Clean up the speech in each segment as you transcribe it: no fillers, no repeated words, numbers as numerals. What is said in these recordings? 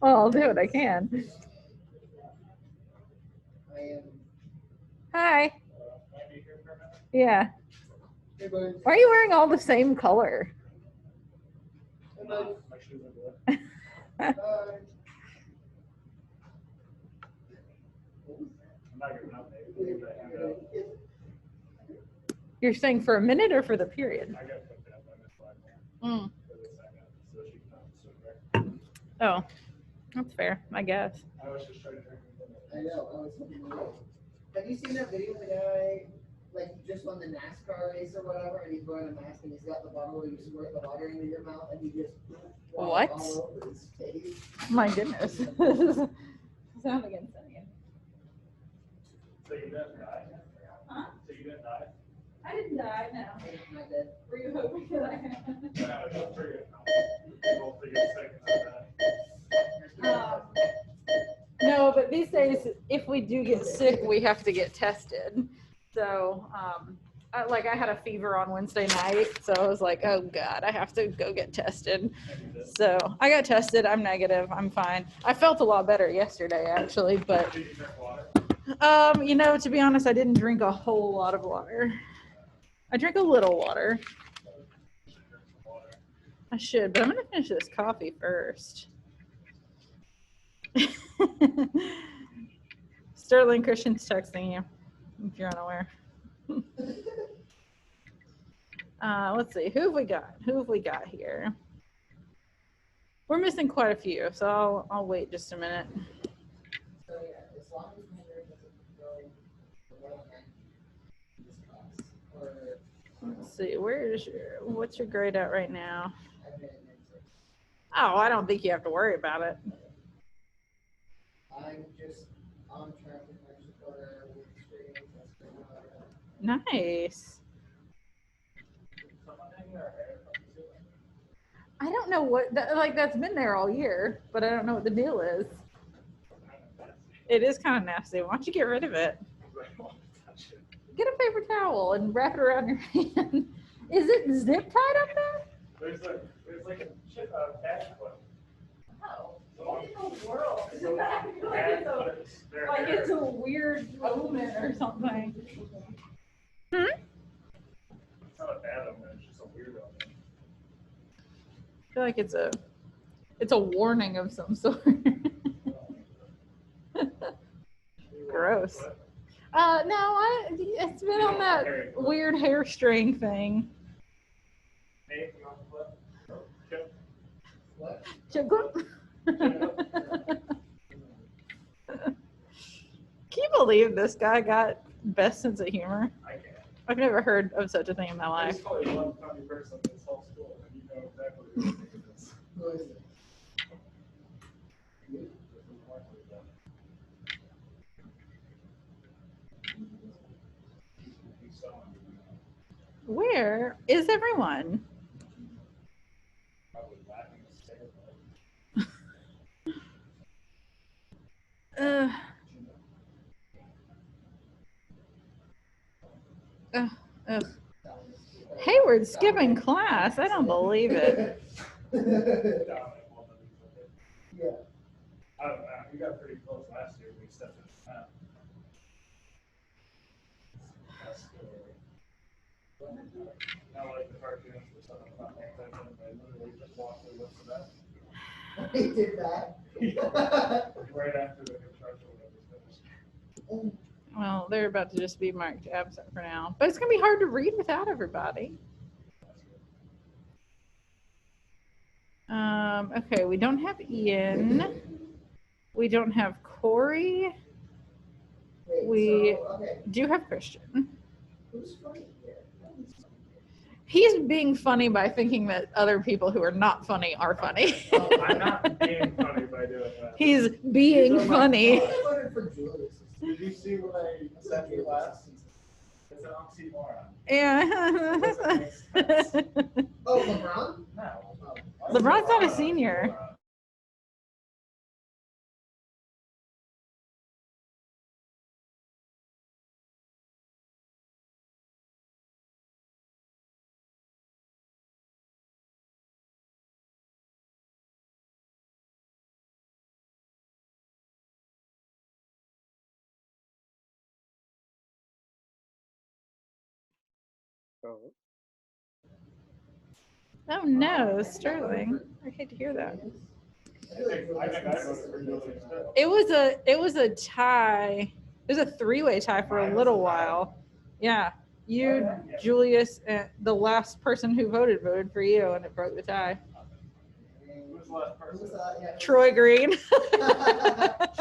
Well, I'll do what I can. Hi. Yeah. Why are you wearing all the same color? You're saying for a minute or for the period? Mm. Oh, that's fair, I guess. I know. Have you seen that video of the guy, like, he just won the NASCAR race or whatever, and he's wearing a mask and he's got the bottle where you squirt the water into your mouth and he just what? All over his face. My goodness. Sounding insane. So you didn't die? Huh? So you didn't die? I didn't die, no. I'm not dead. Were you hoping that I had? No, just for you. People figure seconds of that. No, but these days, if we do get sick, we have to get tested. So, I had a fever on Wednesday night, so I was like, oh God, I have to go get tested. So I got tested. I'm negative. I'm fine. I felt a lot better yesterday, actually, but, Did you drink water? to be honest, I didn't drink a whole lot of water. I drink a little water. I should, but I'm gonna finish this coffee first. Sterling Christian's texting you, if you're unaware. Let's see, who have we got? Who have we got here? We're missing quite a few, so I'll wait just a minute. So yeah, as long as my hair doesn't go below 90 in this class, or Let's see, what's your grade at right now? I've been in it. Oh, I don't think you have to worry about it. I'm just on track with my supporter with experience. That's pretty much it. Nice. I don't know what that's been there all year, but I don't know what the deal is. It is kind of nasty. Why don't you get rid of it? Get a paper towel and wrap it around your hand. Is it zip tied up there? There's like a cash clip. Oh, what in the world? It's Like it's a weird omen or something. Hmm? It's not a bad omen, it's just a weird omen. I feel like it's a warning of some sort. Gross. No, it's been on that weird hair string thing. Hey, you want the flip? Chip? What? Can you believe this guy got best sense of humor? I can't. I've never heard of such a thing in my I life. just call you one funny person in this whole school, and you know exactly who you think it is. Who is it? Where is everyone? Probably laughing hysterically. Hayward's skipping class. I don't believe it. Yeah. I don't know. We got pretty close last year. We stepped in the map. That's good. Not like the cartoons or something about that. They literally just walked through what's the best. He did that. Right after the construction was finished. Well, they're about to just be marked absent for now. But it's going to be hard to read without everybody. Okay, we don't have Ian. We don't have Corey. We do have Christian. Who's funny here? He's being funny by thinking that other people who are not funny are funny. I'm not being funny by doing that. He's being funny. I voted for Julius. Did you see what I sent you last? It's an oxymoron. Yeah. Oh, LeBron? No. LeBron's not a senior. Oh. Oh no, Sterling. I hate to hear that. I think I voted for Julius too. It was a tie. It was a three-way tie for a little while. Yeah. You, Julius, and the last person who voted for you, and it broke the tie. Who was the last person? Troy Green.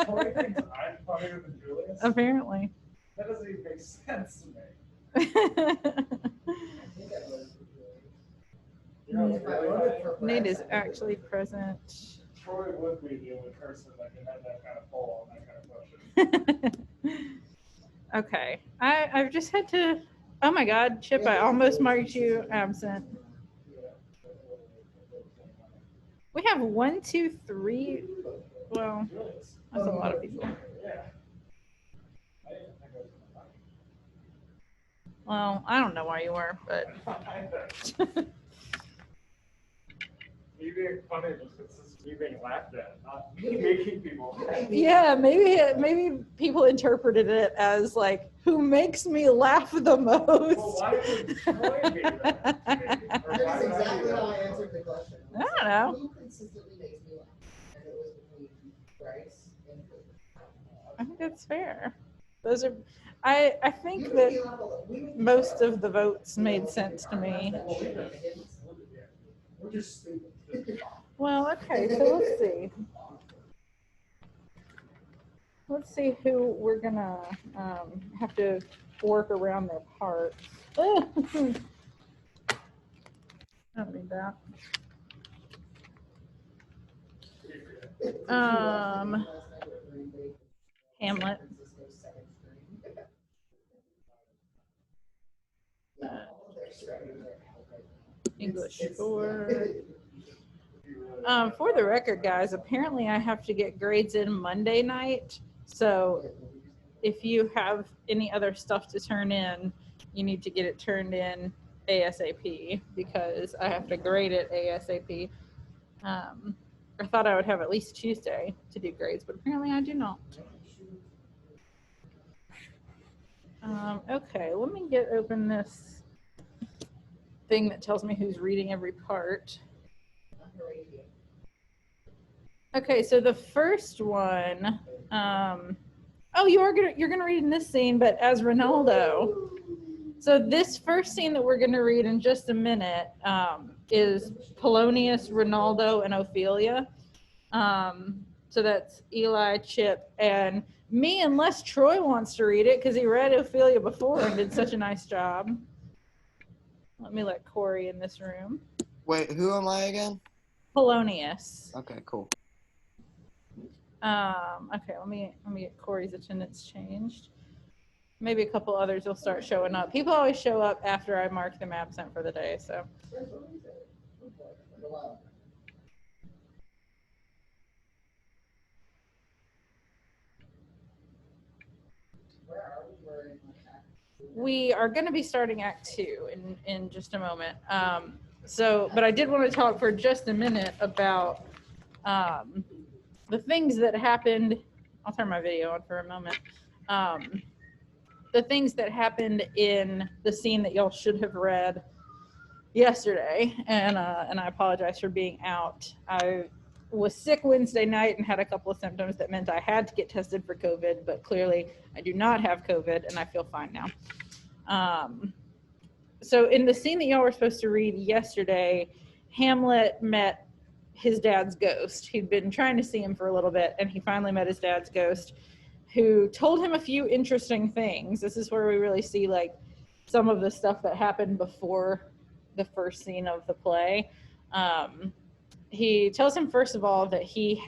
Troy thinks I'm funnier than Julius? Apparently. That doesn't even make sense to me. You know, it's really Nate is actually present. Troy would be the only person that can have that kind of poll on that kind of question. Okay. I've just had to. Oh my God, Chip! I almost marked you absent. We have 1, 2, 3. Well, that's a lot of people. Yeah. Well, I don't know why you were, but. Me being funny just consists of me being laughed at, not me making people laugh. Yeah, maybe people interpreted it as like, who makes me laugh the most. Well, why would Troy be that? Or why That's would I be exactly how I that? answered the question. I don't know. Who consistently makes me laugh? And it was between Bryce and Chris. I think that's fair. Those are. I think that most of the votes made sense to me. We're just stupid. Well, okay, so let's see. Let's see who we're gonna have to work around their parts. I don't need that. Hamlet. English 4. For the record, guys, apparently I have to get grades in Monday night. So if you have any other stuff to turn in, you need to get it turned in ASAP because I have to grade it ASAP. I thought I would have at least Tuesday to do grades, but apparently I do not. Okay, let me get open this thing that tells me who's reading every part. Okay, so the first one, oh, you're gonna read in this scene, but as Ronaldo. So this first scene that we're gonna read in just a minute is Polonius, Ronaldo, and Ophelia. So that's Eli, Chip, and me, unless Troy wants to read it because he read Ophelia before and did such a nice job. Let me let Corey in this room. Wait, who am I again? Polonius. Okay, cool. Okay, let me get Corey's attendance changed. Maybe a couple others will start showing up. People always show up after I mark them absent for the day, so. We are going to be starting Act 2 in just a moment. But I did want to talk for just a minute about the things that happened. I'll turn my video on for a moment. The things that happened in the scene that y'all should have read yesterday, and I apologize for being out. I was sick Wednesday night and had a couple of symptoms that meant I had to get tested for COVID, but clearly I do not have COVID and I feel fine now. So in the scene that y'all were supposed to read yesterday, Hamlet met his dad's ghost. He'd been trying to see him for a little bit, and he finally met his dad's ghost, who told him a few interesting things. This is where we really see like some of the stuff that happened before the first scene of the play. He tells him, first of all, that he's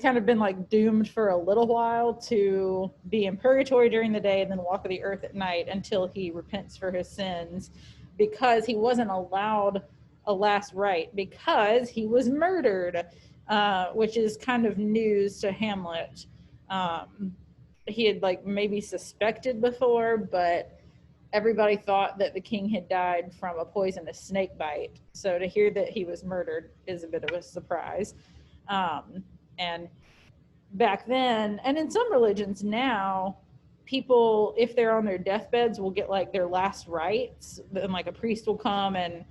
kind of been like doomed for a little while to be in purgatory during the day and then walk the earth at night until he repents for his sins, because he wasn't allowed a last rite because he was murdered, which is kind of news to Hamlet. He had like maybe suspected before, but everybody thought that the king had died from a poisonous snake bite. So to hear that he was murdered is a bit of a surprise. And back then, and in some religions now, people, if they're on their deathbeds, will get like their last rites, and like a priest will come and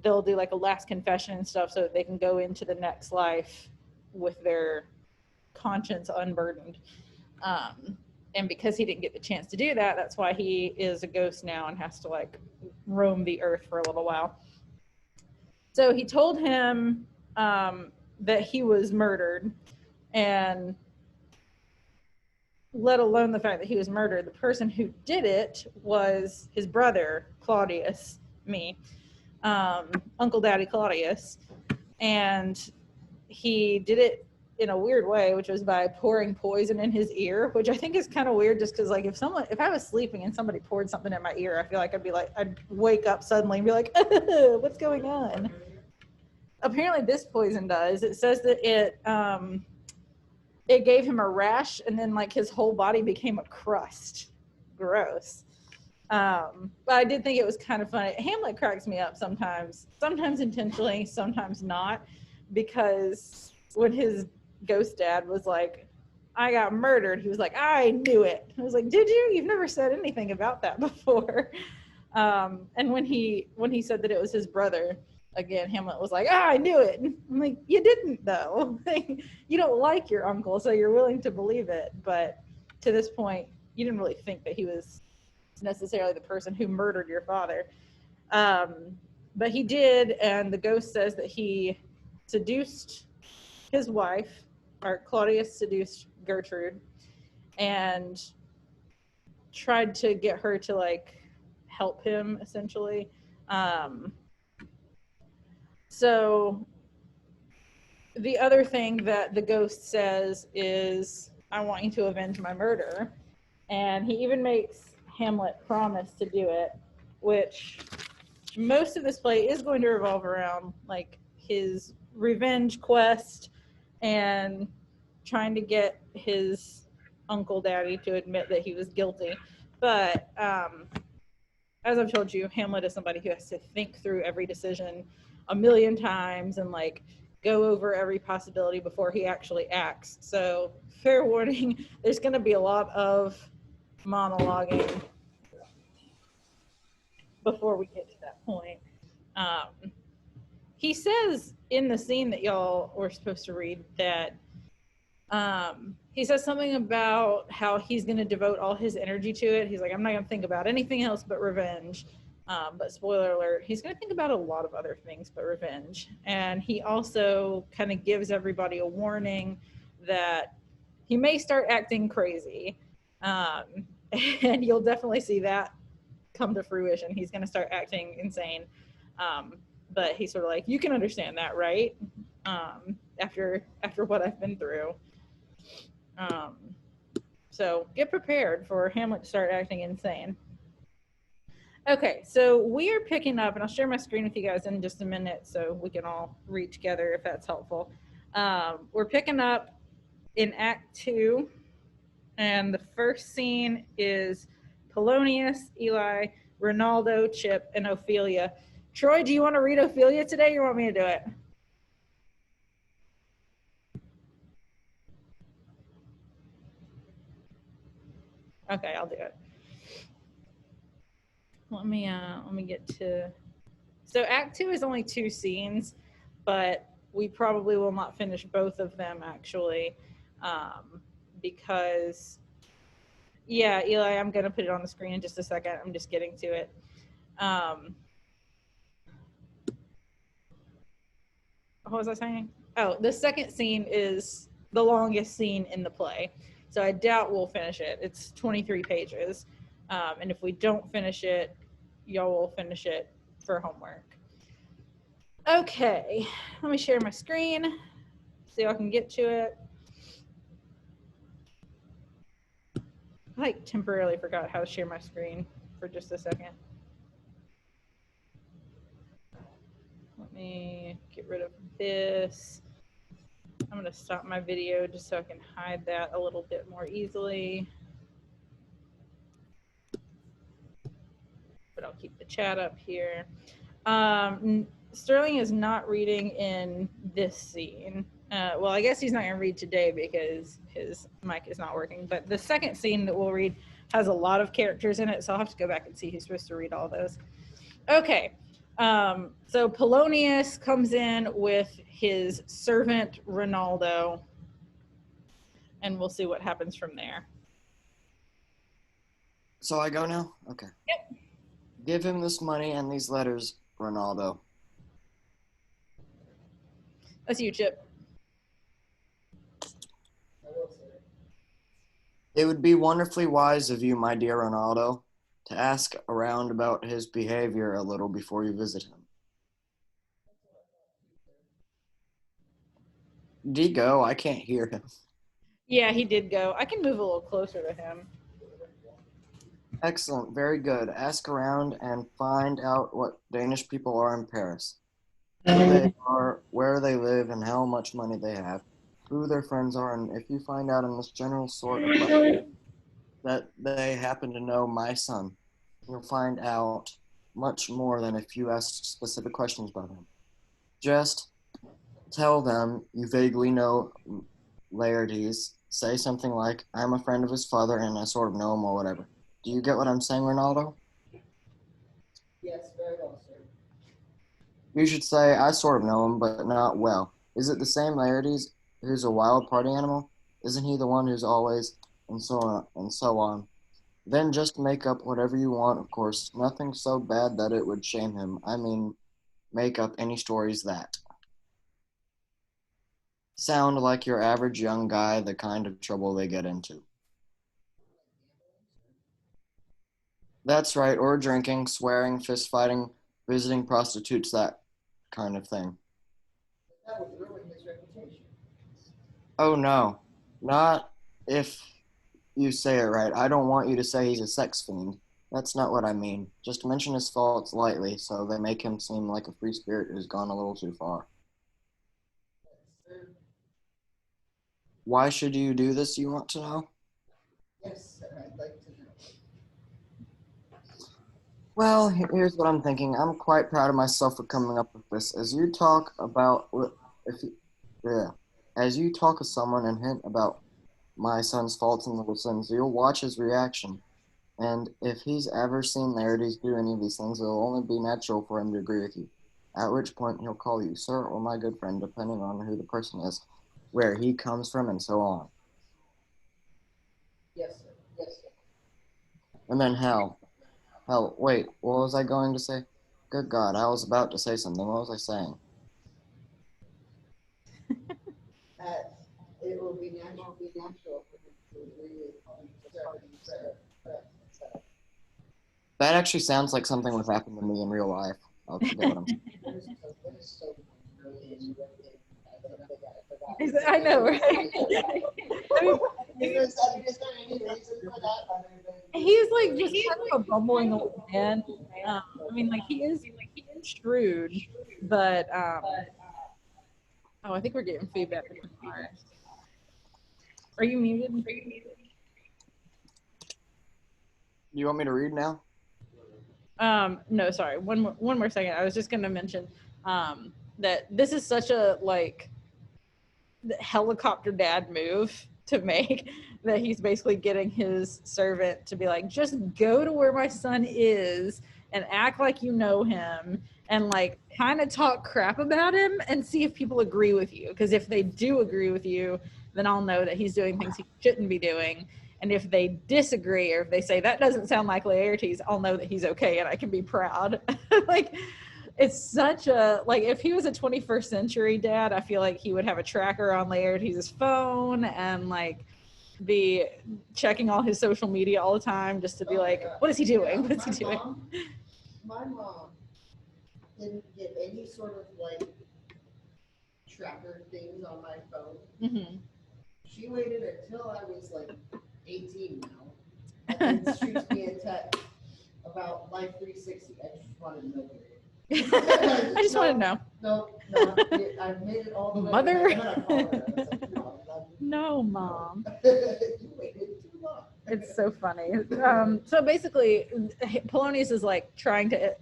they'll do like a last confession and stuff so that they can go into the next life with their conscience unburdened. And because he didn't get the chance to do that, that's why he is a ghost now and has to like roam the earth for a little while. So he told him that he was murdered, and let alone the fact that he was murdered, the person who did it was his brother, Claudius, me, Uncle Daddy Claudius. And he did it in a weird way, which was by pouring poison in his ear, which I think is kind of weird, just because like if I was sleeping and somebody poured something in my ear, I feel like I'd wake up suddenly and be like, what's going on? Apparently this poison does. It says that it gave him a rash, and then like his whole body became a crust. Gross. But I did think it was kind of funny. Hamlet cracks me up sometimes intentionally, sometimes not, because when his ghost dad was like, I got murdered, he was like, I knew it. I was like, did you? You've never said anything about that before. And when he said that it was his brother, again, Hamlet was like, I knew it. I'm like, you didn't though. You don't like your uncle, so you're willing to believe it. But to this point, you didn't really think that he was necessarily the person who murdered your father. But he did, and the ghost says that he seduced his wife, or Claudius seduced Gertrude, and tried to get her to like help him essentially. So the other thing that the ghost says is, I want you to avenge my murder. And he even makes Hamlet promise to do it, which most of this play is going to revolve around like his revenge quest and trying to get his Uncle Daddy to admit that he was guilty. But as I've told you, Hamlet is somebody who has to think through every decision a million times and like go over every possibility before he actually acts. So fair warning, there's going to be a lot of monologuing before we get to that point. He says in the scene that y'all were supposed to read that he says something about how he's going to devote all his energy to it. He's like, I'm not going to think about anything else but revenge. But spoiler alert, he's going to think about a lot of other things but revenge. And he also kind of gives everybody a warning that he may start acting crazy. And you'll definitely see that come to fruition. He's going to start acting insane. But he's sort of like, you can understand that, right? After what I've been through. So get prepared for Hamlet to start acting insane. Okay, so we are picking up, and I'll share my screen with you guys in just a minute so we can all read together if that's helpful. We're picking up in Act 2, and the first scene is Polonius, Eli, Ronaldo, Chip, and Ophelia. Troy, do you want to read Ophelia today, or you want me to do it? Okay, I'll do it. Let me get to. So Act 2 is only 2 scenes, but we probably will not finish both of them actually, because. Yeah, Eli, I'm gonna put it on the screen in just a second. I'm just getting to it. What was I saying? Oh, the second scene is the longest scene in the play. So I doubt we'll finish it. It's 23 pages. And if we don't finish it, y'all will finish it for homework. Okay, let me share my screen so y'all can get to it. I like temporarily forgot how to share my screen for just a second. Let me get rid of this. I'm going to stop my video just so I can hide that a little bit more easily. But I'll keep the chat up here. Sterling is not reading in this scene. Well, I guess he's not going to read today because his mic is not working. But the second scene that we'll read has a lot of characters in it, so I'll have to go back and see who's supposed to read all those. Okay. So Polonius comes in with his servant Ronaldo, and we'll see what happens from there. So I go now? Okay. Yep. Give him this money and these letters, Ronaldo. That's you, Chip. I will say. It would be wonderfully wise of you, my dear Ronaldo, to ask around about his behavior a little before you visit him. Did he go? I can't hear him. Yeah, he did go. I can move a little closer to him. Excellent, very good. Ask around and find out what Danish people are in Paris. Who they are, where they live, and how much money they have, who their friends are, and if you find out in this general sort of way that they happen to know my son, you'll find out much more than if you ask specific questions about him. Just tell them you vaguely know Laertes. Say something like, I'm a friend of his father and I sort of know him or whatever. Do you get what I'm saying, Ronaldo? Yes, very well, sir. You should say, I sort of know him, but not well. Is it the same Laertes who's a wild party animal? Isn't he the one who's always, and so on, and so on? Then just make up whatever you want, of course. Nothing so bad that it would shame him. I mean, make up any stories that sound like your average young guy, the kind of trouble they get into. That's right, or drinking, swearing, fist fighting, visiting prostitutes, that kind of thing. That would ruin his reputation. Oh no, not if you say it right. I don't want you to say he's a sex fiend. That's not what I mean. Just mention his faults lightly so they make him seem like a free spirit who's gone a little too far. Sir, Why should you do this, you want to know? yes, sir, I'd like to know. Well, here's what I'm thinking. I'm quite proud of myself for coming up with this. As you talk to someone and hint about my son's faults and little sins, you'll watch his reaction. And if he's ever seen Laertes do any of these things, it'll only be natural for him to agree with you. At which point he'll call you sir or my good friend, depending on who the person is, where he comes from, and so on. Yes, sir. Yes, sir. And then wait, what was I going to say? Good God, I was about to say something. What was I saying? It will be natural for him to agree with you, sir. That actually sounds like something would happen to me in real life. I'll forget what I'm saying. That is so funny. I know, right? Is there any reason for that other than He's like just kind of a bumbling old man. I mean, like he is shrewd, but oh, I think we're getting feedback from ours. Are you muted? You want me to read now? No, sorry. One more second. I was just going to mention that this is such a like helicopter dad move to make that he's basically getting his servant to be like, just go to where my son is and act like you know him and like kind of talk crap about him and see if people agree with you. Because if they do agree with you, then I'll know that he's doing things he shouldn't be doing. And if they disagree or if they say that doesn't sound like Laertes, I'll know that he's okay and I can be proud. Like it's such a like if he was a 21st century dad, I feel like he would have a tracker on Laertes' phone and like be checking all his social media all the time just to be like, what is he doing? What is he doing? My mom didn't get any sort of like tracker things on my phone. Mm-hmm. She waited until I was like 18 now, and then shoots me a text about Life 360. I just wanted to know. I just want to know. No, I've made it all the way. Mother? And then I called her. I was like, No, Mom. you waited too long. It's so funny. So basically, Polonius is like trying to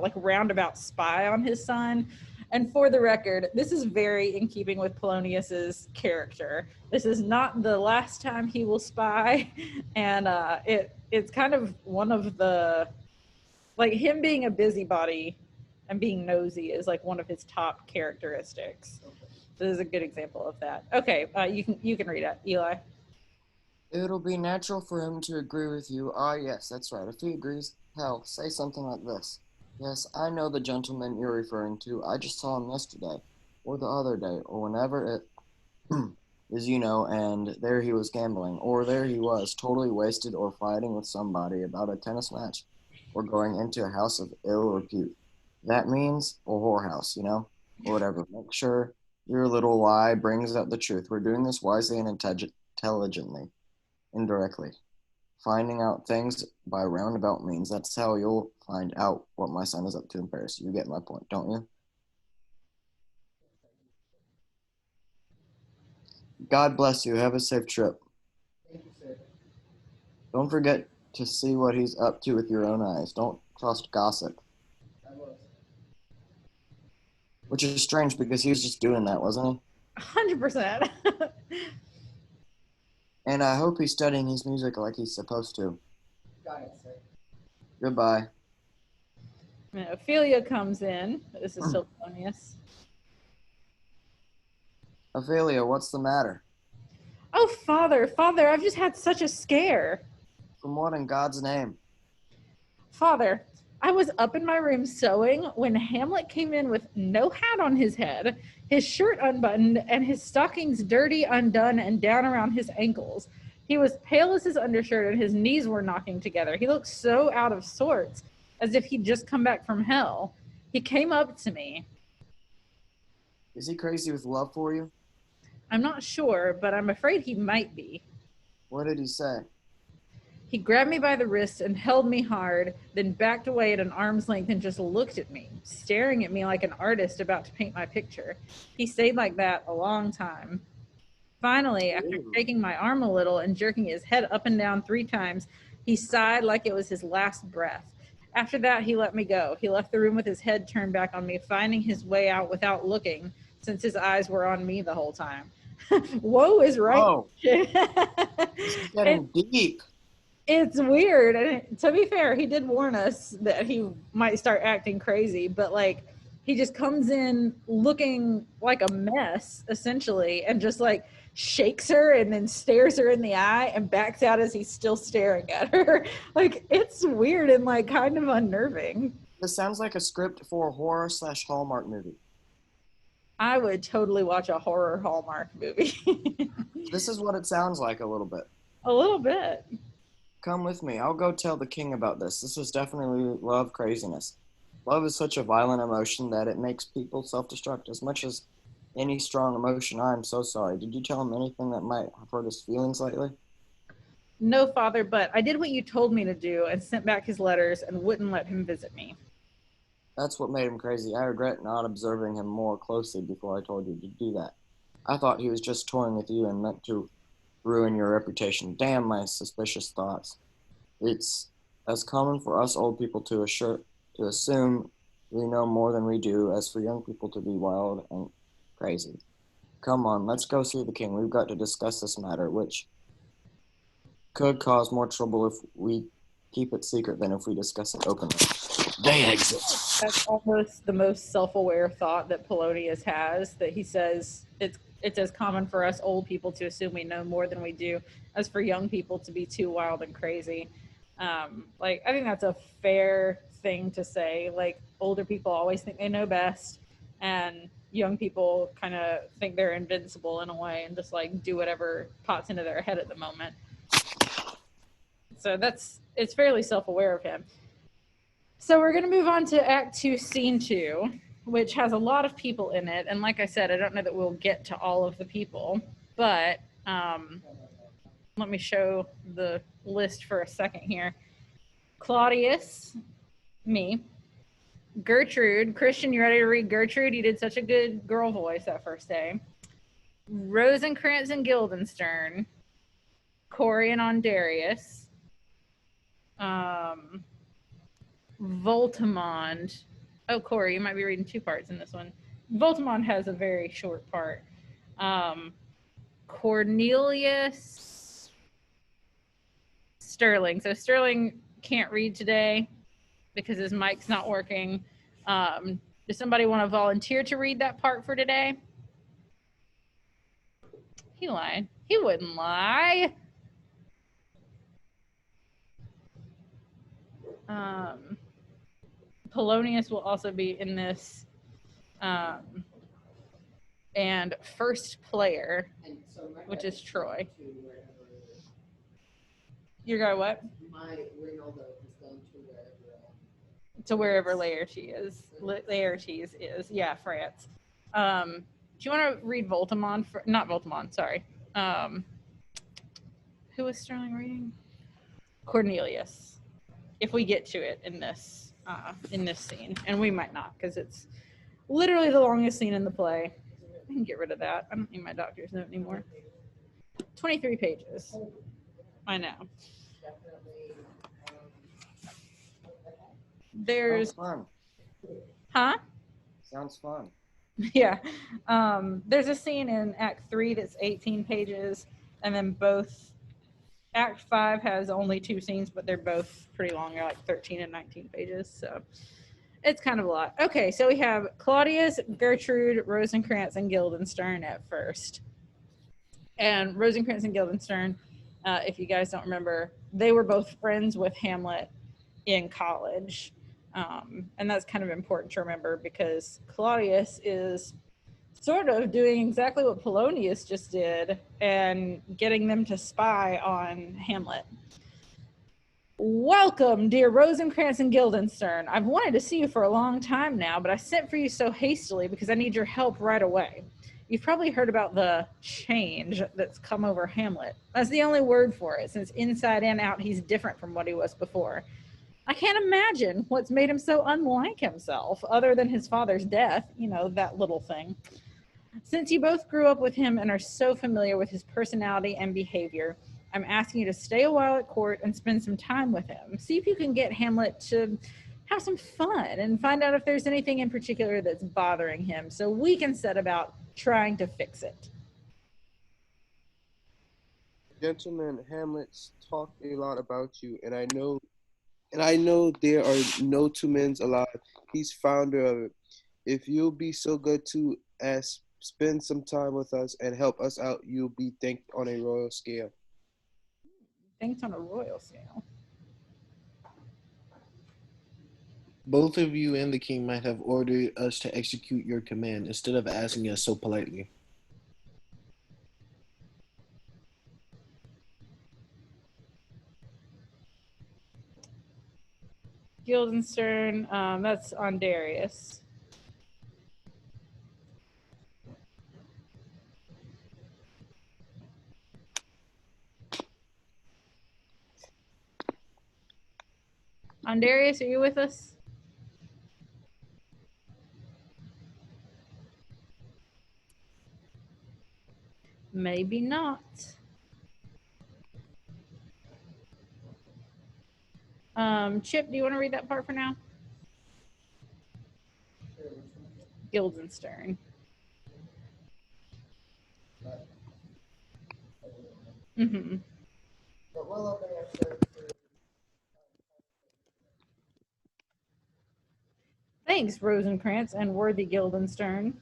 like roundabout spy on his son, And for the record, this is very in keeping with Polonius's character. This is not the last time he will spy, and it's kind of one of the, like, him being a busybody and being nosy is like one of his top characteristics. This is a good example of that. Okay, you can read it, Eli. It'll be natural for him to agree with you. Ah, yes, that's right. If he agrees, hell, say something like this. Yes, I know the gentleman you're referring to. I just saw him yesterday, or the other day, or whenever it is, and there he was gambling, or there he was, totally wasted or fighting with somebody about a tennis match, or going into a house of ill repute. That means a whorehouse, or whatever. Make sure your little lie brings out the truth. We're doing this wisely and intelligently, indirectly. Finding out things by roundabout means. That's how you'll find out what my son is up to in Paris. You get my point, don't you? God bless you. Have a safe trip. Thank you, sir. Don't forget to see what he's up to with your own eyes. Don't trust gossip. I was. Which is strange because he was just doing that, wasn't 100%. he? And I hope he's studying his music like he's supposed to. Got it, sir. Goodbye. Ophelia comes in. This is still Polonius. Ophelia, what's the matter? Oh, Father, I've just had such a scare. From what in God's name? Father, I was up in my room sewing when Hamlet came in with no hat on his head, his shirt unbuttoned, and his stockings dirty, undone, and down around his ankles. He was pale as his undershirt, and his knees were knocking together. He looked so out of sorts, as if he'd just come back from hell. He came up to me. Is he crazy with love for you? I'm not sure, but I'm afraid he might be. What did he say? He grabbed me by the wrist and held me hard, then backed away at an arm's length and just looked at me, staring at me like an artist about to paint my picture. He stayed like that a long time. Finally, after shaking my arm a little and jerking his head up and down 3 times, he sighed like it was his last breath. After that, he let me go. He left the room with his head turned back on me, finding his way out without looking, since his eyes were on me the whole time. Whoa is right. Oh, this is getting deep. It's weird. And to be fair, he did warn us that he might start acting crazy, but like he just comes in looking like a mess, essentially, and just like shakes her and then stares her in the eye and backs out as he's still staring at her. Like, it's weird and like kind of unnerving. This sounds like a script for a horror / Hallmark movie. I would totally watch a horror Hallmark movie. This is what it sounds like a little bit. A little bit. Come with me. I'll go tell the king about this. This is definitely love craziness. Love is such a violent emotion that it makes people self-destruct as much as any strong emotion. I'm so sorry. Did you tell him anything that might have hurt his feelings lately? No, Father, but I did what you told me to do and sent back his letters and wouldn't let him visit me. That's what made him crazy. I regret not observing him more closely before I told you to do that. I thought he was just toying with you and meant to ruin your reputation. Damn my suspicious thoughts. It's as common for us old people to assume we know more than we do as for young people to be wild and crazy. Come on, let's go see the king. We've got to discuss this matter, which could cause more trouble if we keep it secret than if we discuss it openly. They exit. That's almost the most self-aware thought that Polonius has, that he says it's as common for us old people to assume we know more than we do as for young people to be too wild and crazy. Like, I think that's a fair thing to say. Like, older people always think they know best, and young people kind of think they're invincible in a way and just like do whatever pops into their head at the moment. So it's fairly self-aware of him. So we're going to move on to Act 2, Scene 2, which has a lot of people in it. And like I said, I don't know that we'll get to all of the people, but let me show the list for a second here. Claudius, me. Gertrude. Christian, you ready to read Gertrude? You did such a good girl voice that first day. Rosencrantz and Guildenstern. Corey and Ondarius. Voltimand. Oh, Corey, you might be reading 2 parts in this one. Voltamont has a very short part. Cornelius Sterling. So Sterling can't read today because his mic's not working. Does somebody want to volunteer to read that part for today? He lied. He wouldn't lie. Polonius will also be in this. And first player, And so my which guy is Troy. to wherever Your guy what? my Ronaldo is going to wherever. To wherever Laertes is. Yeah, France. Do you want to read Voltamont? Not Voltamont, sorry. Who was Sterling reading? Cornelius. If we get to it in this scene, and we might not because it's literally the longest scene in the play. I can get rid of that. I don't need my doctor's note anymore. 23 pages. I know. Definitely. There's, Sounds fun. huh? Sounds fun. Yeah. There's a scene in Act 3 that's 18 pages, and then both Act 5 has only 2 scenes, but they're both pretty long. They're like 13 and 19 pages, so it's kind of a lot. Okay, so we have Claudius, Gertrude, Rosencrantz, and Guildenstern at first. And Rosencrantz and Guildenstern, if you guys don't remember, they were both friends with Hamlet in college. And that's kind of important to remember because Claudius is sort of doing exactly what Polonius just did and getting them to spy on Hamlet. Welcome, dear Rosencrantz and Guildenstern. I've wanted to see you for a long time now, but I sent for you so hastily because I need your help right away. You've probably heard about the change that's come over Hamlet. That's the only word for it, since inside and out he's different from what he was before. I can't imagine what's made him so unlike himself, other than his father's death, that little thing. Since you both grew up with him and are so familiar with his personality and behavior, I'm asking you to stay a while at court and spend some time with him. See if you can get Hamlet to have some fun and find out if there's anything in particular that's bothering him so we can set about trying to fix it. Gentleman, Hamlet's talked a lot about you, and I know there are no two men alive. He's founder of it. If you'll be so good to spend some time with us and help us out, you'll be thanked on a royal scale. Thanks on a royal scale. Both of you and the king might have ordered us to execute your command instead of asking us so politely. Guildenstern, that's on Darius. Darius, are you with us? Maybe not. Chip, do you want to read that part for now? Guildenstern. Mm-hmm. But we'll open our search for. Thanks, Rosencrantz and worthy Guildenstern.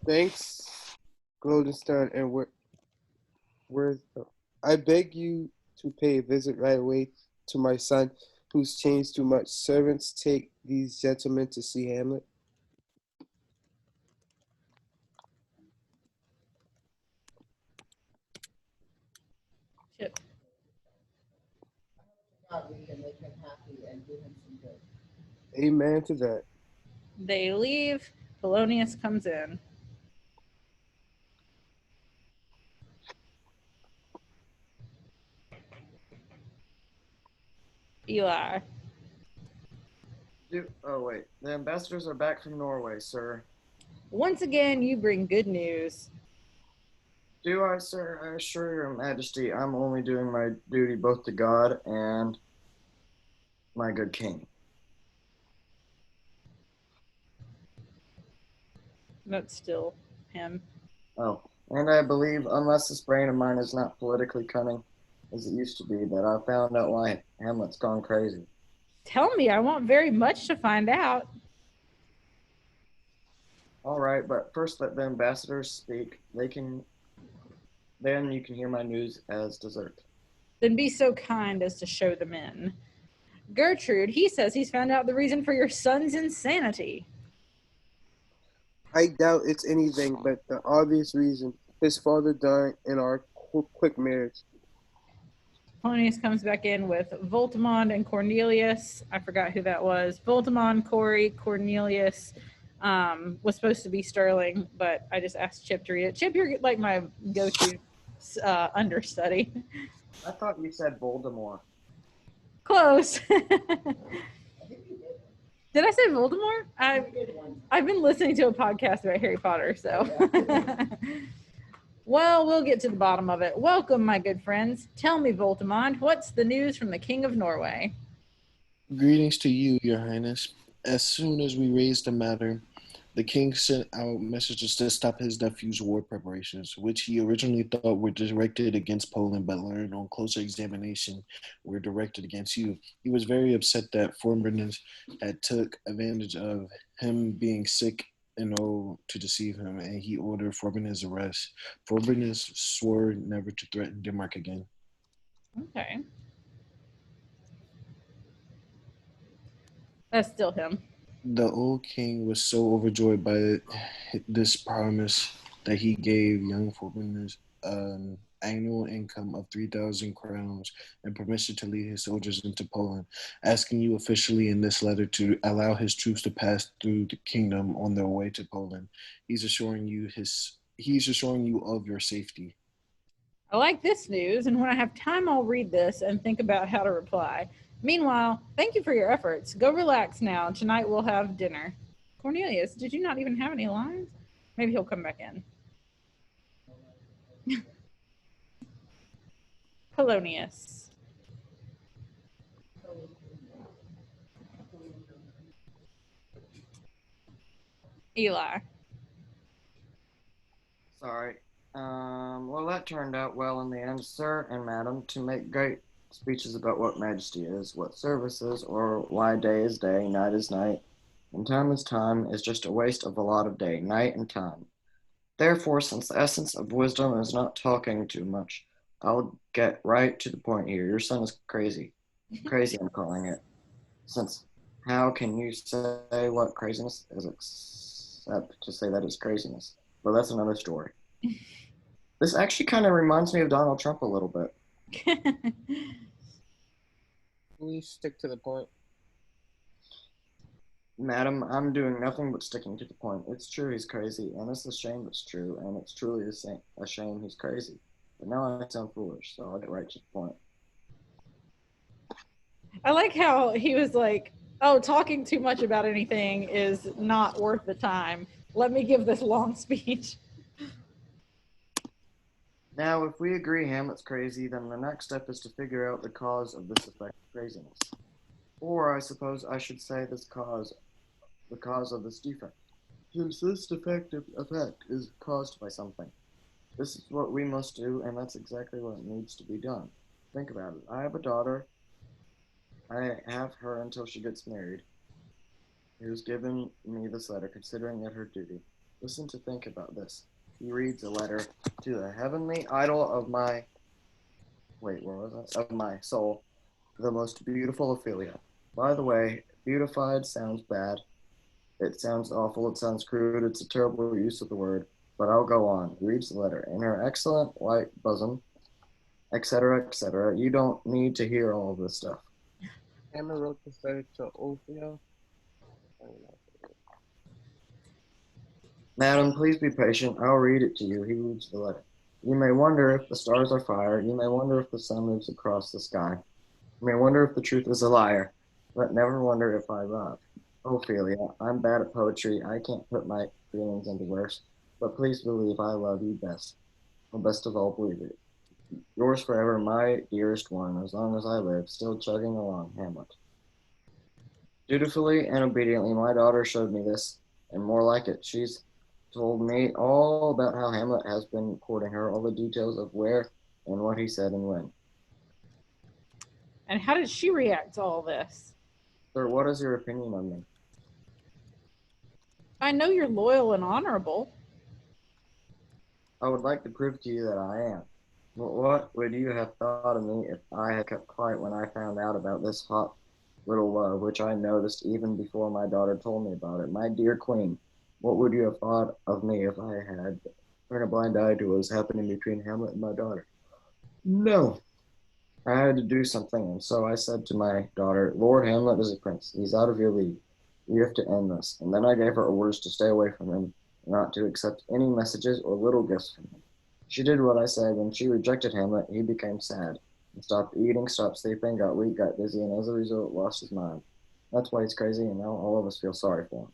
Thanks, Goldenstein, and I beg you to pay a visit right away to my son, who's changed too much. Servants, take these gentlemen to see Hamlet. Chip. God, we can make him happy and do him some good. Amen to that. They leave. Polonius comes in. Eli. Oh, wait. The ambassadors are back from Norway, sir. Once again, you bring good news. Do I, sir? I assure your majesty, I'm only doing my duty both to God and my good king. That's still him. Oh, and I believe, unless this brain of mine is not politically cunning as it used to be, that I found out why Hamlet's gone crazy. Tell me, I want very much to find out. All right, but first let the ambassadors speak. Then you can hear my news as dessert. Then be so kind as to show them in. Gertrude, he says he's found out the reason for your son's insanity. I doubt it's anything but the obvious reason: his father died in our quick marriage. Polonius comes back in with Voltimand and Cornelius. I forgot who that was. Voltimand, Corey, Cornelius was supposed to be Sterling, but I just asked Chip to read it. Chip, you're like my go-to understudy. I thought you said Voldemort. Close. I think you did. Did I say Voldemort? You did one. I've been listening to a podcast about Harry Potter, so. Well, we'll get to the bottom of it. Welcome, my good friends. Tell me, Voltimand, what's the news from the King of Norway? Greetings to you, Your Highness. As soon as we raised the matter, the king sent out messages to stop his nephew's war preparations, which he originally thought were directed against Poland, but learned on closer examination were directed against you. He was very upset that Forberners had took advantage of him being sick and old to deceive him, and he ordered Forberners' arrest. Forberners swore never to threaten Denmark again. Okay. That's still him. The old king was so overjoyed by this promise that he gave young Forberners an annual income of 3,000 crowns and permission to lead his soldiers into Poland, asking you officially in this letter to allow his troops to pass through the kingdom on their way to Poland. He's assuring you of your safety. I like this news, and when I have time, I'll read this and think about how to reply. Meanwhile, thank you for your efforts. Go relax now. Tonight we'll have dinner. Cornelius, did you not even have any lines? Maybe he'll come back in. Polonius. Eli. Sorry. Well, that turned out well in the end, sir and madam, to make great speeches about what majesty is, what service is, or why day is day, night is night, and time is just a waste of a lot of day, night, and time. Therefore, since the essence of wisdom is not talking too much, I'll get right to the point here. Your son is crazy. Crazy, I'm calling it. Since how can you say what craziness is except to say that it's craziness? Well, that's another story. This actually kind of reminds me of Donald Trump a little bit. Please stick to the point. Madam, I'm doing nothing but sticking to the point. It's true he's crazy, and it's a shame it's true, and it's truly a shame he's crazy. But now I sound foolish, so I'll get right to the point. I like how he was like, oh, talking too much about anything is not worth the time. Let me give this long speech. Now, if we agree Hamlet's crazy, then the next step is to figure out the cause of this effect of craziness. Or I suppose I should say the cause of this defect. Since this defective effect is caused by something. This is what we must do, and that's exactly what needs to be done. Think about it. I have a daughter. I have her until she gets married, who's given me this letter, considering it her duty. Listen to think about this. He reads a letter to the heavenly idol of my, of my soul, the most beautiful Ophelia. By the way, beautified sounds bad. It sounds awful. It sounds crude. It's a terrible use of the word. But I'll go on. He reads the letter. In her excellent white bosom, etc., etc. You don't need to hear all of this stuff. Emma wrote this letter to Ophelia. Madam, please be patient. I'll read it to you. He reads the letter. You may wonder if the stars are fire. You may wonder if the sun moves across the sky. You may wonder if the truth is a liar. But never wonder if I love. Ophelia, I'm bad at poetry. I can't put my feelings into verse. But please believe I love you best. Well, best of all, believe it. Yours forever, my dearest one, as long as I live, still chugging along, Hamlet. Dutifully and obediently, my daughter showed me this, and more like it. She's told me all about how Hamlet has been courting her, all the details of where and what he said and when. And how did she react to all this? Sir, what is your opinion on me? I know you're loyal and honorable. I would like to prove to you that I am. But what would you have thought of me if I had kept quiet when I found out about this hot little love, which I noticed even before my daughter told me about it? My dear queen, what would you have thought of me if I had turned a blind eye to what was happening between Hamlet and my daughter? No, I had to do something, and so I said to my daughter, Lord Hamlet is a prince. He's out of your league. You have to end this. And then I gave her orders to stay away from him, not to accept any messages or little gifts from him. She did what I said. When she rejected Hamlet, he became sad and stopped eating, stopped sleeping, got weak, got dizzy, and as a result, lost his mind. That's why he's crazy, and now all of us feel sorry for him.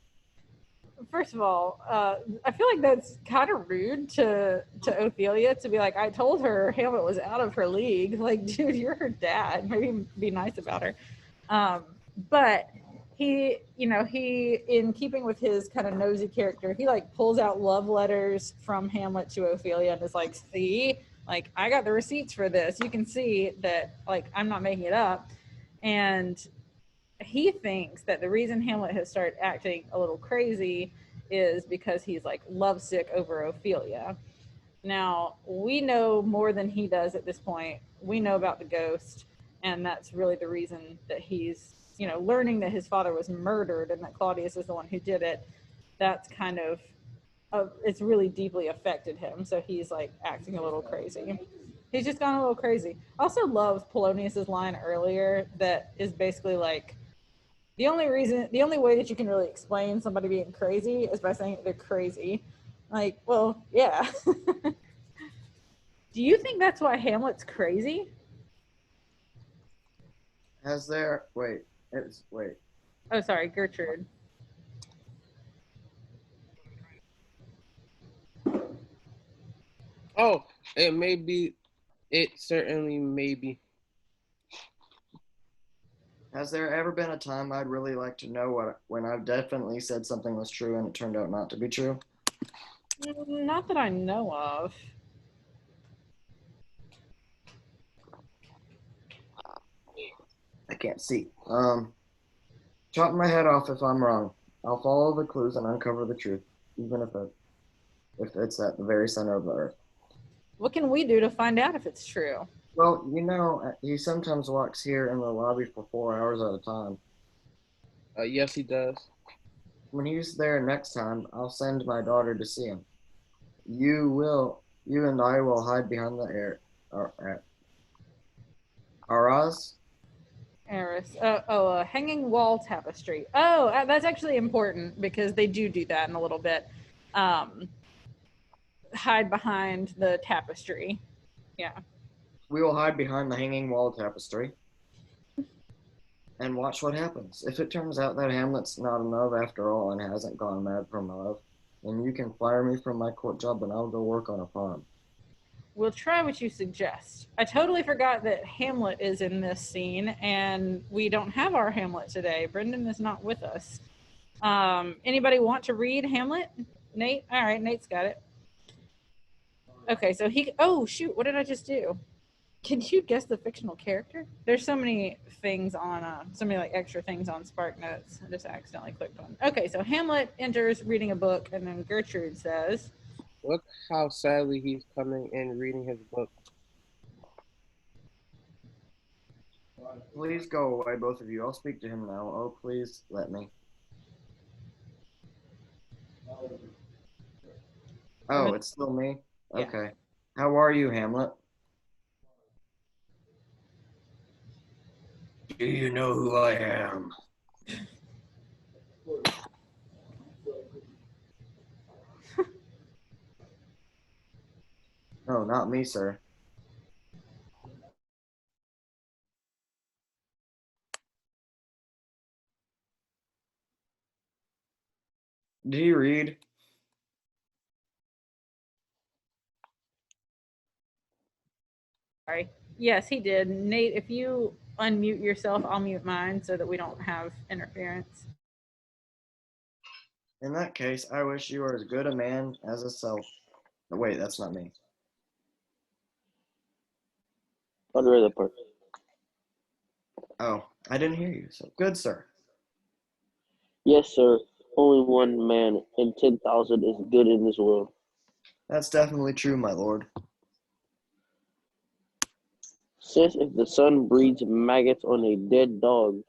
First of all, I feel like that's kind of rude to Ophelia to be like, I told her Hamlet was out of her league. Like, dude, you're her dad. Maybe be nice about her. But he, in keeping with his kind of nosy character, he like pulls out love letters from Hamlet to Ophelia and is like, see, like I got the receipts for this. You can see that like I'm not making it up. And he thinks that the reason Hamlet has started acting a little crazy is because he's like lovesick over Ophelia. Now, we know more than he does at this point. We know about the ghost, and that's really the reason that he's, learning that his father was murdered and that Claudius is the one who did it. That's kind of, it's really deeply affected him. So he's like acting a little crazy. He's just gone a little crazy. I also love Polonius's line earlier that is basically like, the only way that you can really explain somebody being crazy is by saying they're crazy. Like, well, yeah. Do you think that's why Hamlet's crazy? Wait. Oh, sorry, Gertrude. Oh, it may be. It certainly may be. Has there ever been a time I'd really like to know when I've definitely said something was true and it turned out not to be true? Not that I know of. I can't see. Chop my head off if I'm wrong. I'll follow the clues and uncover the truth, even if it's at the very center of the earth. What can we do to find out if it's true? Well, he sometimes walks here in the lobby for 4 hours at a time. Yes, he does. When he's there next time, I'll send my daughter to see him. You and I will hide behind the Aras. Eris. Hanging wall tapestry. Oh, that's actually important because they do that in a little bit. Hide behind the tapestry. Yeah. We will hide behind the hanging wall tapestry and watch what happens. If it turns out that Hamlet's not in love after all and hasn't gone mad from love, then you can fire me from my court job and I'll go work on a farm. We'll try what you suggest. I totally forgot that Hamlet is in this scene, and we don't have our Hamlet today. Brendan is not with us. Anybody want to read Hamlet? Nate? All right, Nate's got it. Okay, so oh shoot, what did I just do? Can you guess the fictional character? There's so many things on, so many like extra things on Spark Notes. I just accidentally clicked on. Okay, so Hamlet enters reading a book, and then Gertrude says, Look how sadly he's coming and reading his book. Please go away, both of you. I'll speak to him now. Oh, please let me. Oh, it's still me? Yeah. Okay. How are you, Hamlet? Do you know who I am? No, not me, sir. Do you read? sorry. Yes, he did. Nate, if you unmute yourself, I'll mute mine so that we don't have interference. In that case, I wish you were as good a man as a self. No, wait, that's not me. I'd rather part. Oh, I didn't hear you. So good, sir. Yes, sir. Only one man in 10,000 is good in this world. That's definitely true, my lord. Since if the sun breeds maggots on a dead dog,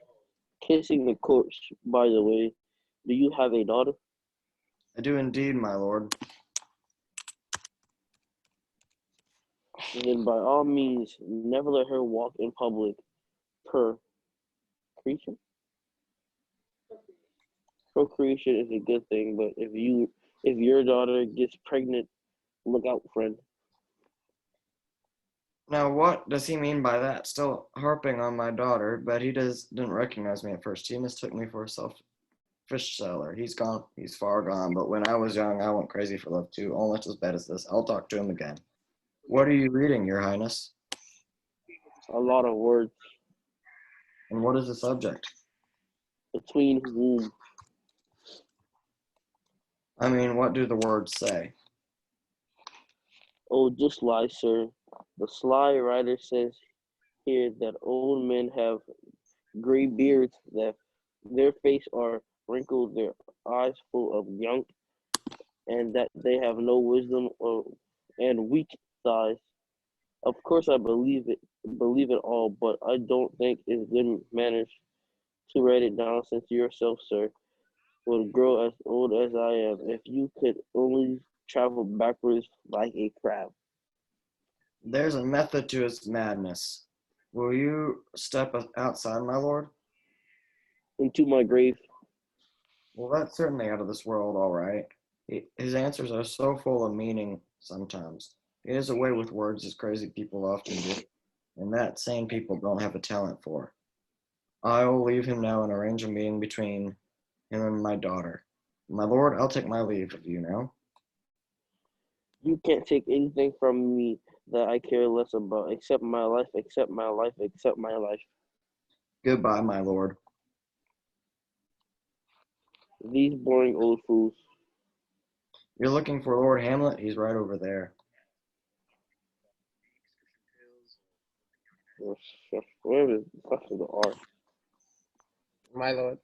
kissing the corpse, by the way, do you have a daughter? I do indeed, my lord. Then by all means, never let her walk in public per creature. Procreation is a good thing, but if your daughter gets pregnant, look out, friend. Now, what does he mean by that? Still harping on my daughter, but he didn't recognize me at first. He mistook me for a selfish seller. He's gone. He's far gone. But when I was young, I went crazy for love too, almost as bad as this. I'll talk to him again. What are you reading, Your Highness? A lot of words And what is the subject? between whom. I mean, what do the words say? Oh, just lie, sir. The sly writer says here that old men have gray beards, that their face are wrinkled, their eyes full of gunk, and that they have no wisdom and weak thighs. Of course, I believe it all, but I don't think it's good manners to write it down, since yourself, sir, would grow as old as I am if you could only travel backwards like a crab. There's a method to his madness. Will you step outside, my lord? Into my grave. Well, that's certainly out of this world, all right. His answers are so full of meaning sometimes. He has a way with words as crazy people often do, and that sane people don't have a talent for. I will leave him now and arrange a meeting between him and my daughter. My lord, I'll take my leave of you now. You can't take anything from me that I care less about, except my life, except my life, except my life. Goodbye, my lord. These boring old fools. You're looking for Lord Hamlet? He's right over there. Where is the R? My lord.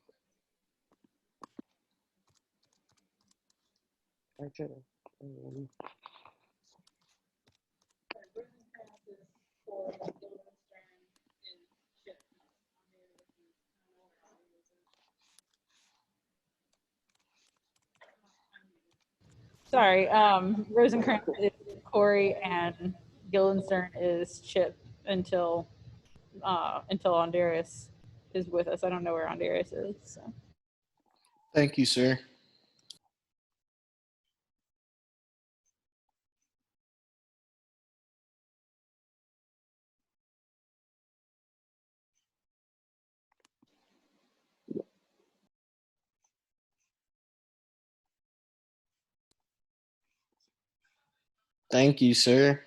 Sorry, Rosencrantz is Corey and Guildenstern is Chip until Andarius is with us. I don't know where Andarius is. So. Thank you, sir. Thank you, sir.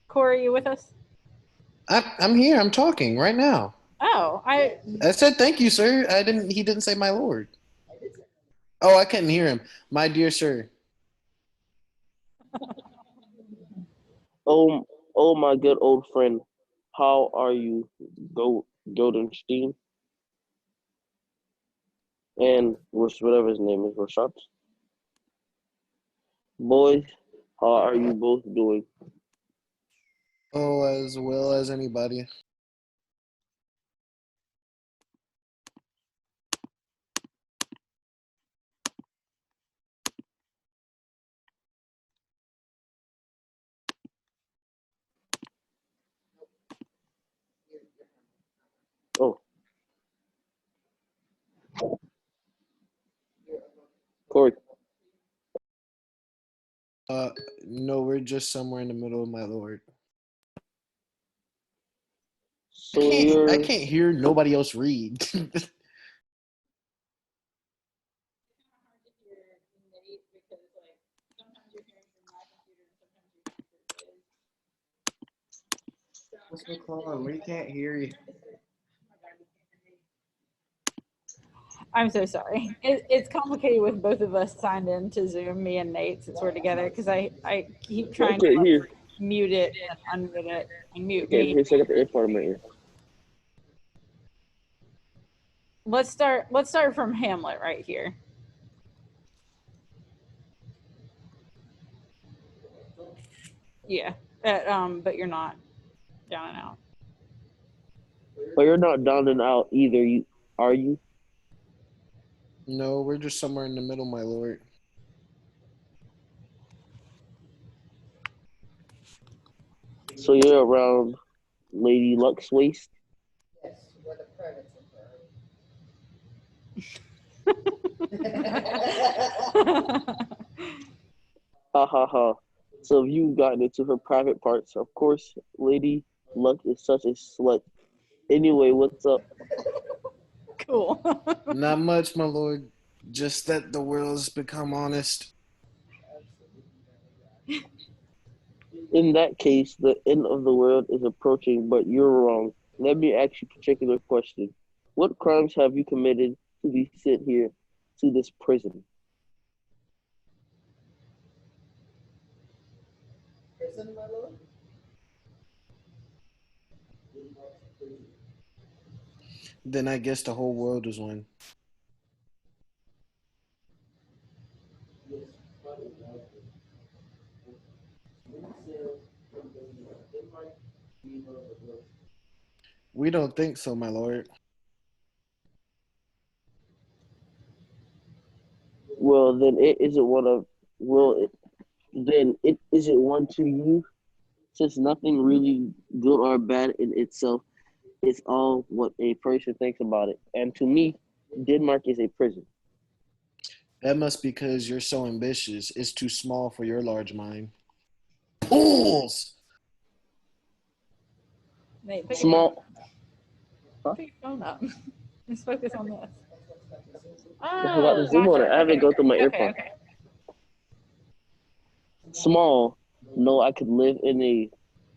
Corey, you with us? I'm here. I'm talking right now. Oh, I said thank you, sir. I didn't. He didn't say my lord. Oh, I couldn't hear him. My dear sir. Oh, oh, my good old friend. How are you, Goldenstein? And whatever his name is, Rashad. Boys, how are you both doing? Oh, as well as anybody. Oh, Corey. No, we're just somewhere in the middle of my lord. So I you're can't hear nobody else read. Miss McClellan, we can't hear you. I'm so sorry. It's complicated with both of us signed into Zoom, me and Nate, since we're together, because I keep trying to Okay, here. mute it and unmute it and mute Okay, me. here's I got the AirPod in my ear. Let's start from Hamlet right here. Yeah. But you're not down and out. But you're not down and out either, you are you? No, we're just somewhere in the middle, my lord. So you're around Lady Luck's waist? Yes, where the privates Ha ha ha. So if you've gotten into her private parts, of course, Lady Luck is such a slut. Anyway, what's up? Cool. Not much, my lord. Just that the world's become honest. In that case, the end of the world is approaching, but you're wrong. Let me ask you a particular question. What crimes have you committed to be sent here to this prison? Prison, my lord? Then I guess the whole world is one. We don't think so, my lord. Well, then it isn't one of. Well, then it isn't one to you, since nothing really good or bad in itself. It's all what a person thinks about it. And to me, Denmark is a prison. That must be because you're so ambitious. It's too small for your large mind. Pools! Nate, pick Small. your phone up. Let's focus on this. I got the Oh, zoom on it. gotcha. I haven't gone through my Okay, AirPod. okay. Small. No, I could live in a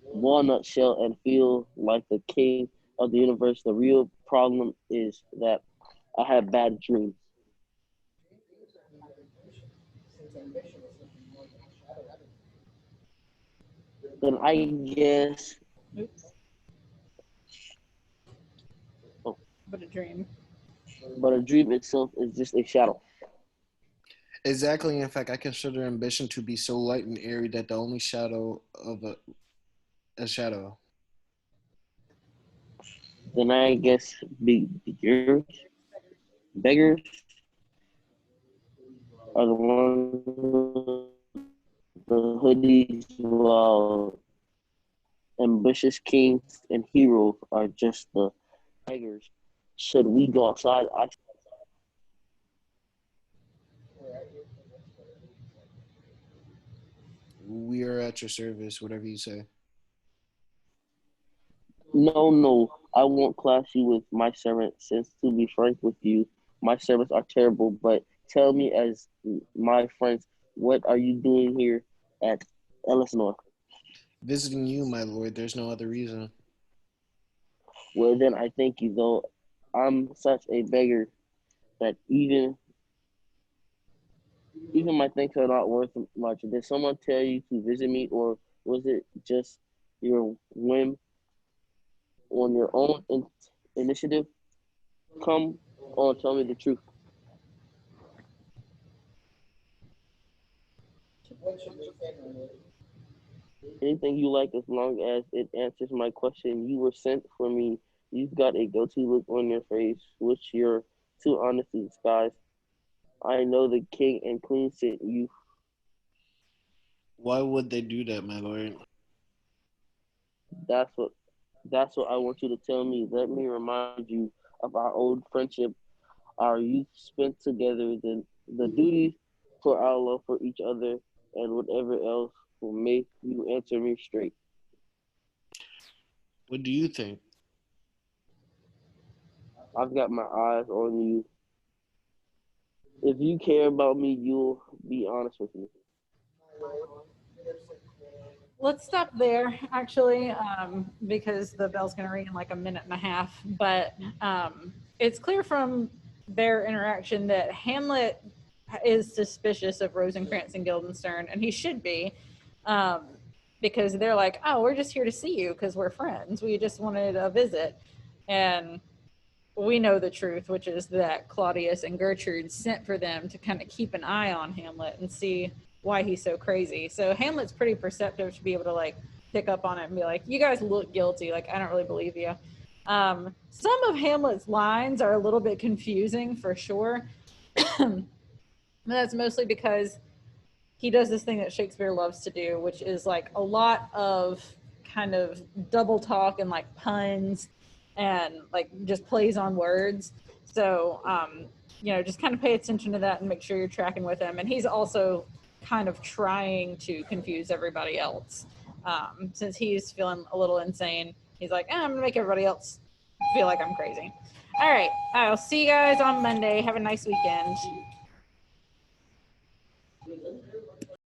walnut shell and feel like the king of the universe. The real problem is that I have bad dreams. Since ambition is nothing more than a shadow. Then I guess. Oops. Oh, But a dream. but a dream itself is just a shadow. Exactly. In fact, I consider ambition to be so light and airy that the only shadow of a shadow. Then I guess beggars are the ones with the hoodies, while ambitious kings and heroes are just the beggars. Should we go outside? We are at your service, whatever you say. No, I won't class you with my servants, since to be frank with you, my servants are terrible. But tell me, as my friends, what are you doing here at Elsinore? Visiting you, my lord. There's no other reason. Well, then I thank you, though I'm such a beggar that even my thanks are not worth much. Did someone tell you to visit me, or was it just your whim on your own initiative? Come on, tell me the truth. What should we say, my lord? Anything you like, as long as it answers my question. You were sent for me. You've got a guilty look on your face, which you're too honest to disguise. I know the king and queen sent you. Why would they do that, my lord? That's what that's what I want you to tell me. Let me remind you of our old friendship, our youth spent together, the duty for our love for each other, and whatever else will make you answer me straight. What do you think? I've got my eyes on you. If you care about me, you'll be honest with me. My lord, we are so clear. let's stop there actually, because the bell's going to ring in like a minute and a half. But it's clear from their interaction that Hamlet is suspicious of Rosencrantz and Guildenstern, and he should be, because they're like, oh, we're just here to see you because we're friends. We just wanted a visit. And we know the truth, which is that Claudius and Gertrude sent for them to kind of keep an eye on Hamlet and see why he's so crazy. So Hamlet's pretty perceptive to be able to like pick up on it and be like, you guys look guilty. Like, I don't really believe you. Some of Hamlet's lines are a little bit confusing for sure. That's mostly because he does this thing that Shakespeare loves to do, which is like a lot of kind of double talk and like puns and like just plays on words. So, just kind of pay attention to that and make sure you're tracking with him. And he's also kind of trying to confuse everybody else. Since he's feeling a little insane, he's like, I'm going to make everybody else feel like I'm crazy. All right. I'll see you guys on Monday. Have a nice weekend.